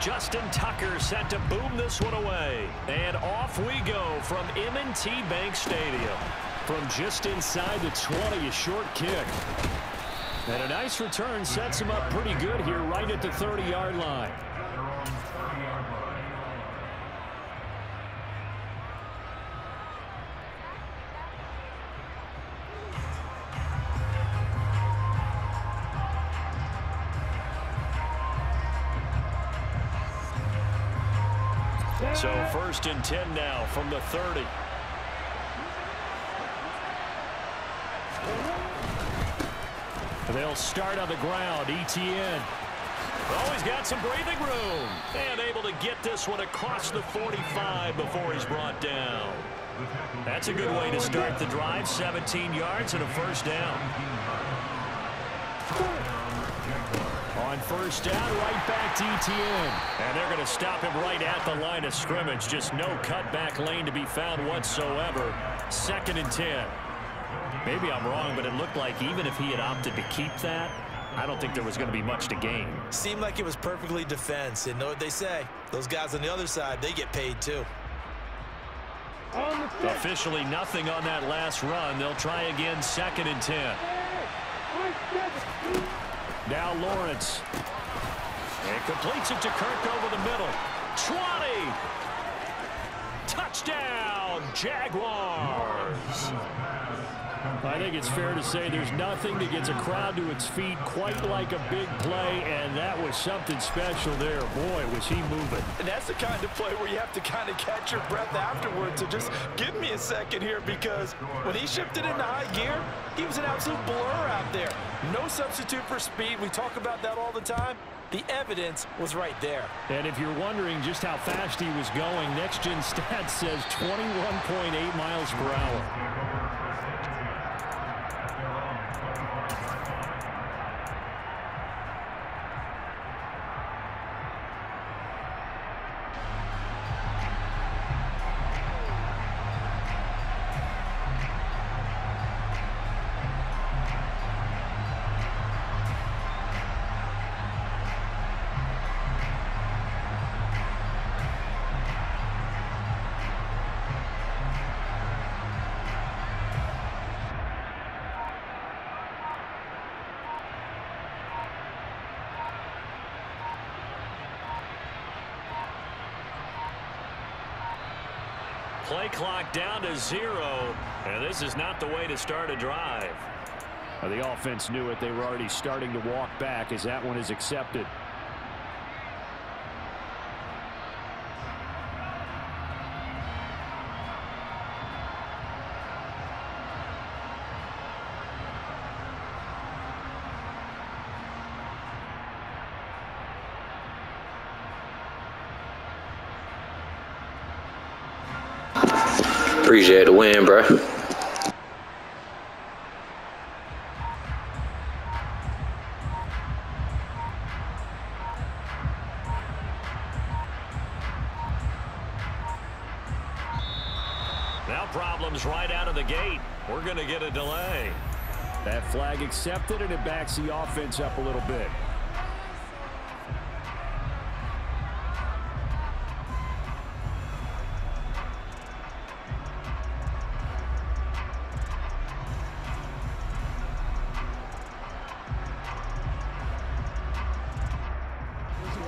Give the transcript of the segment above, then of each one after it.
Justin Tucker set to boom this one away. And off we go from M&T Bank Stadium. From just inside the 20, a short kick. And a nice return sets him up pretty good here right at the 30-yard line. So 1st and 10 now from the 30. They'll start on the ground. ETN. Always got some breathing room. And able to get this one across the 45 before he's brought down. That's a good way to start the drive. 17 yards and a 1st down. On 1st down, right back to ETN. And they're going to stop him right at the line of scrimmage. Just no cutback lane to be found whatsoever. 2nd and 10. Maybe I'm wrong, but it looked like even if he had opted to keep that, I don't think there was going to be much to gain. Seemed like it was perfectly defense. And know what they say? Those guys on the other side, they get paid too. Officially nothing on that last run. They'll try again 2nd and 10. Now Lawrence. And completes it to Kirk over the middle. 20. Touchdown, Jaguars. I think it's fair to say there's nothing that gets a crowd to its feet quite like a big play, and that was something special there. Boy, was he moving. And that's the kind of play where you have to kind of catch your breath afterwards. So just give me a second here, because when he shifted into high gear, he was an absolute blur out there. No substitute for speed. We talk about that all the time. The evidence was right there. And if you're wondering just how fast he was going, Next Gen Stats says 21.8 miles per hour. Play clock down to 0, and this is not the way to start a drive. The offense knew it. They were already starting to walk back as that one is accepted. Appreciate the win, bro. Now problems right out of the gate. We're going to get a delay. That flag accepted, and it backs the offense up a little bit.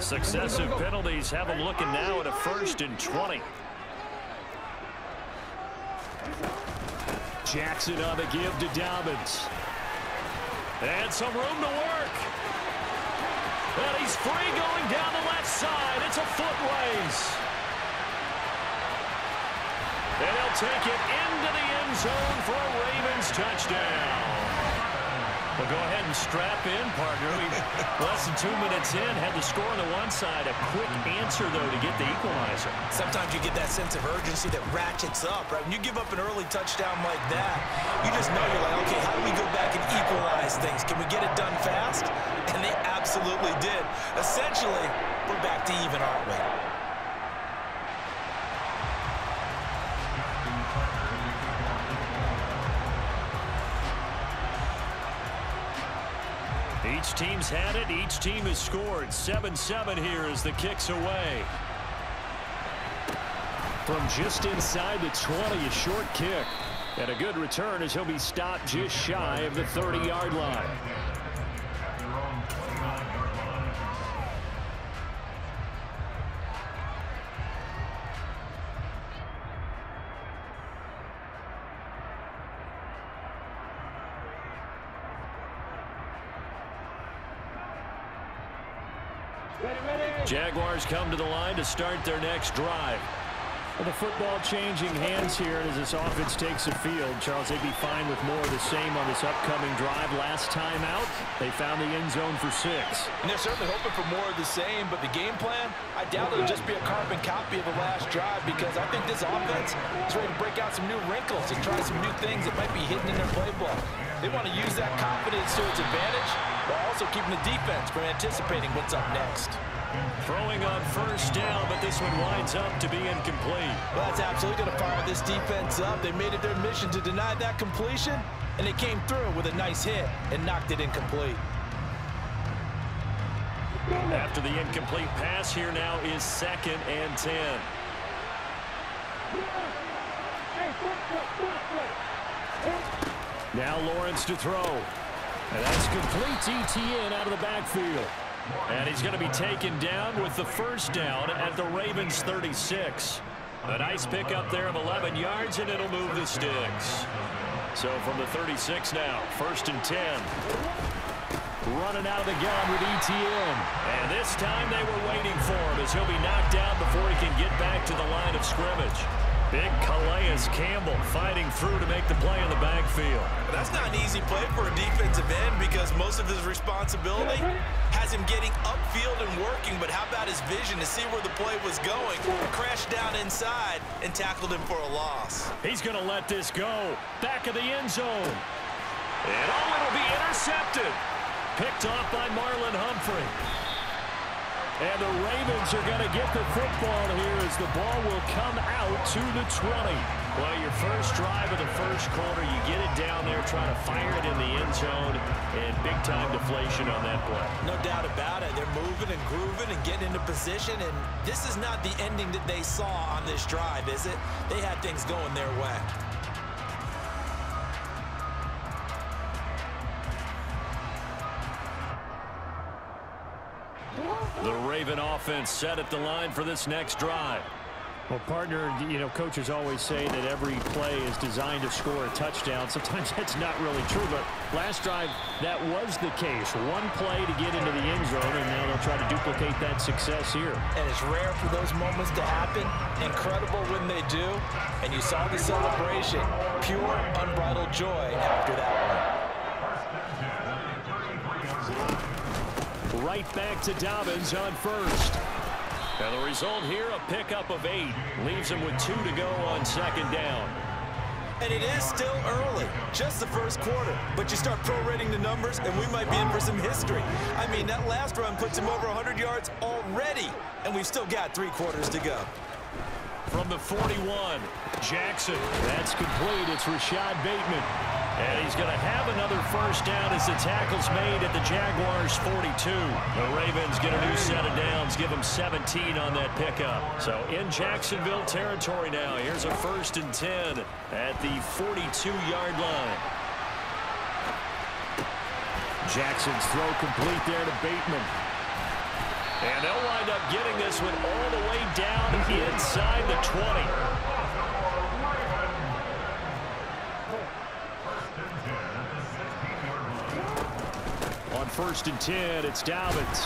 Successive penalties have them looking now at a 1st and 20. Jackson on the give to Dobbins. And some room to work. And he's free going down the left side. It's a foot race. And he'll take it into the end zone for a Ravens touchdown. Well, go ahead and strap in, partner. Less than 2 minutes in, had the score on the one side. A quick answer, though, to get the equalizer. Sometimes you get that sense of urgency that ratchets up, right? When you give up an early touchdown like that, you just know you're like, okay, how do we go back and equalize things? Can we get it done fast? And they absolutely did. Essentially, we're back to even, aren't we? Each team's had it. Each team has scored. 7-7 here as the kick's away. From just inside the 20, a short kick. And a good return as he'll be stopped just shy of the 30-yard line. Jaguars come to the line to start their next drive. Well, the football changing hands here as this offense takes the field. Charles, they'd be fine with more of the same on this upcoming drive. Last time out, they found the end zone for 6. And they're certainly hoping for more of the same, but the game plan, I doubt it'll just be a carbon copy of the last drive, because I think this offense is ready to break out some new wrinkles and try some new things that might be hidden in their playbook. They want to use that confidence to its advantage while also keeping the defense from anticipating what's up next. Throwing on first down, but this one winds up to be incomplete. Well, that's absolutely going to fire this defense up. They made it their mission to deny that completion, and they came through with a nice hit and knocked it incomplete. After the incomplete pass, here now is 2nd and 10. Now Lawrence to throw. And that's complete to Etienne out of the backfield. And he's going to be taken down with the first down at the Ravens 36. A nice pickup there of 11 yards, and it'll move the sticks. So from the 36 now, 1st and 10. Running out of the gun with Etienne. And this time they were waiting for him as he'll be knocked down before he can get back to the line of scrimmage. Big Calais Campbell fighting through to make the play in the backfield. That's not an easy play for a defensive end because most of his responsibility has him getting upfield and working, but how about his vision to see where the play was going, crashed down inside, and tackled him for a loss. He's going to let this go. Back of the end zone. And it'll be intercepted. Picked off by Marlon Humphrey. And the Ravens are going to get the football here as the ball will come out to the 20. Well, your first drive of the first quarter, you get it down there, trying to fire it in the end zone, and big-time deflation on that play. No doubt about it. They're moving and grooving and getting into position, and this is not the ending that they saw on this drive, is it? They had things going their way. The Raven offense set at the line for this next drive. Well, partner, you know, coaches always say that every play is designed to score a touchdown. Sometimes that's not really true, but last drive, that was the case. One play to get into the end zone, and now they'll try to duplicate that success here. And it's rare for those moments to happen. Incredible when they do. And you saw the celebration. Pure, unbridled joy after that one. Right back to Dobbins on first. And the result here, a pickup of 8. Leaves him with 2 to go on 2nd down. And it is still early, just the first quarter. But you start prorating the numbers, and we might be in for some history. I mean, that last run puts him over 100 yards already, and we've still got 3 quarters to go. From the 41, Jackson. That's complete. It's Rashad Bateman. And he's going to have another first down as the tackle's made at the Jaguars' 42. The Ravens get a new set of downs, give them 17 on that pickup. So in Jacksonville territory now. Here's a 1st and 10 at the 42-yard line. Jackson's throw complete there to Bateman. And they'll wind up getting this one all the way down inside the 20. On 1st and 10, it's Dobbins.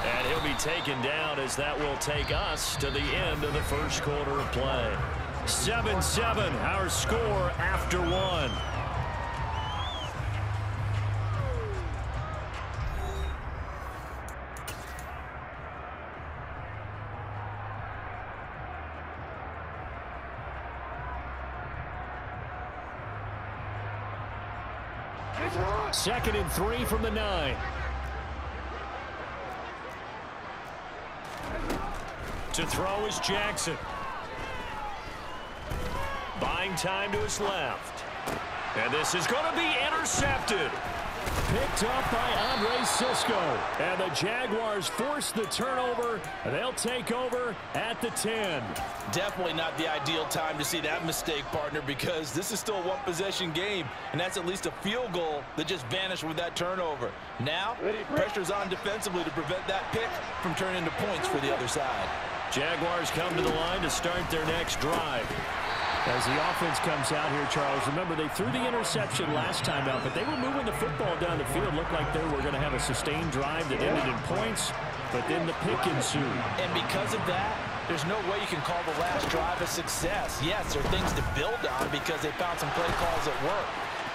And he'll be taken down as that will take us to the end of the first quarter of play. 7-7, our score after 1. Second and 3 from the 9. To throw is Jackson. Buying time to his left. And this is going to be intercepted. Picked up by Andre Cisco. And the Jaguars force the turnover. They'll take over at the 10. Definitely not the ideal time to see that mistake, partner, because this is still a one-possession game, and that's at least a field goal that just vanished with that turnover. Now, pressure's on defensively to prevent that pick from turning into points for the other side. Jaguars come to the line to start their next drive. As the offense comes out here, Charles, remember they threw the interception last time out, but they were moving the football down the field. Looked like they were going to have a sustained drive that ended in points, but then the pick ensued. And because of that, there's no way you can call the last drive a success. Yes, there are things to build on because they found some play calls that work.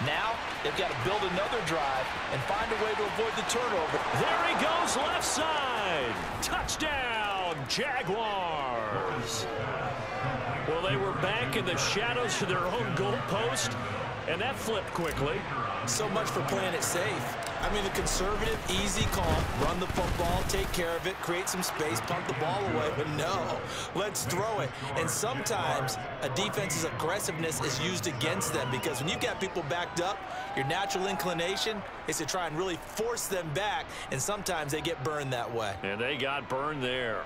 Now, they've got to build another drive and find a way to avoid the turnover. There he goes, left side. Touchdown, Jaguars. Well, they were back in the shadows for their own goal post, and that flipped quickly. So much for playing it safe. I mean, the conservative, easy call, run the football, take care of it, create some space, punt the ball away. But no, let's throw it. And sometimes a defense's aggressiveness is used against them because when you've got people backed up, your natural inclination is to try and really force them back, and sometimes they get burned that way. And they got burned there.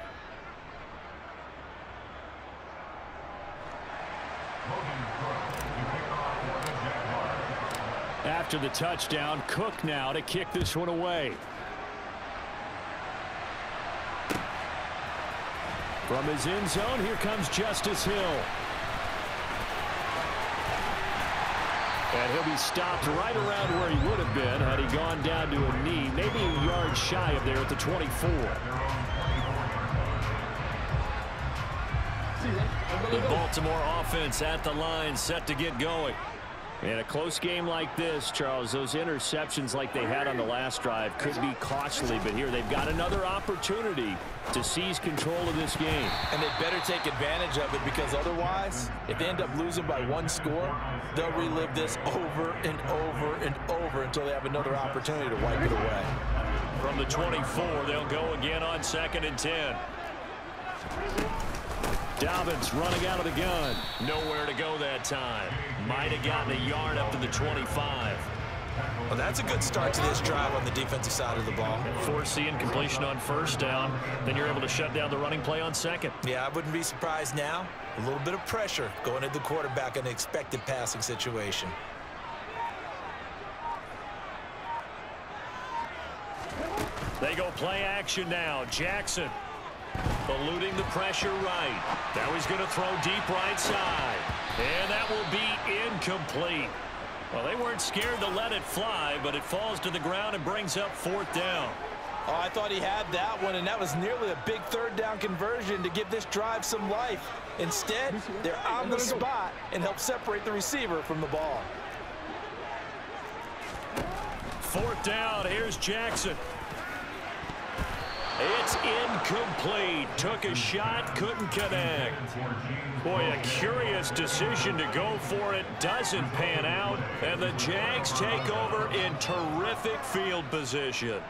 After the touchdown, Cook now to kick this one away. From his end zone, here comes Justice Hill. And he'll be stopped right around where he would have been had he gone down to a knee, maybe a yard shy of there at the 24. The Baltimore offense at the line, set to get going. In a close game like this, Charles, those interceptions like they had on the last drive could be costly, but here they've got another opportunity to seize control of this game. And they better take advantage of it because otherwise, if they end up losing by one score, they'll relive this over and over and over until they have another opportunity to wipe it away. From the 24, they'll go again on 2nd and 10. Dobbins running out of the gun. Nowhere to go that time. Might have gotten a yard up to the 25. Well, that's a good start to this drive on the defensive side of the ball. Forcing completion on 1st down. Then you're able to shut down the running play on 2nd. Yeah, I wouldn't be surprised now. A little bit of pressure going at the quarterback in an expected passing situation. They go play action now. Jackson eluding the pressure right. Now he's going to throw deep right side. And that will be incomplete. Well, they weren't scared to let it fly, but it falls to the ground and brings up 4th down. Oh, I thought he had that one, and that was nearly a big 3rd down conversion to give this drive some life. Instead, they're on the spot and help separate the receiver from the ball. 4th down. Here's Jackson. It's incomplete. Took a shot, couldn't connect. Boy, a curious decision to go for it. Doesn't pan out. And the Jags take over in terrific field position.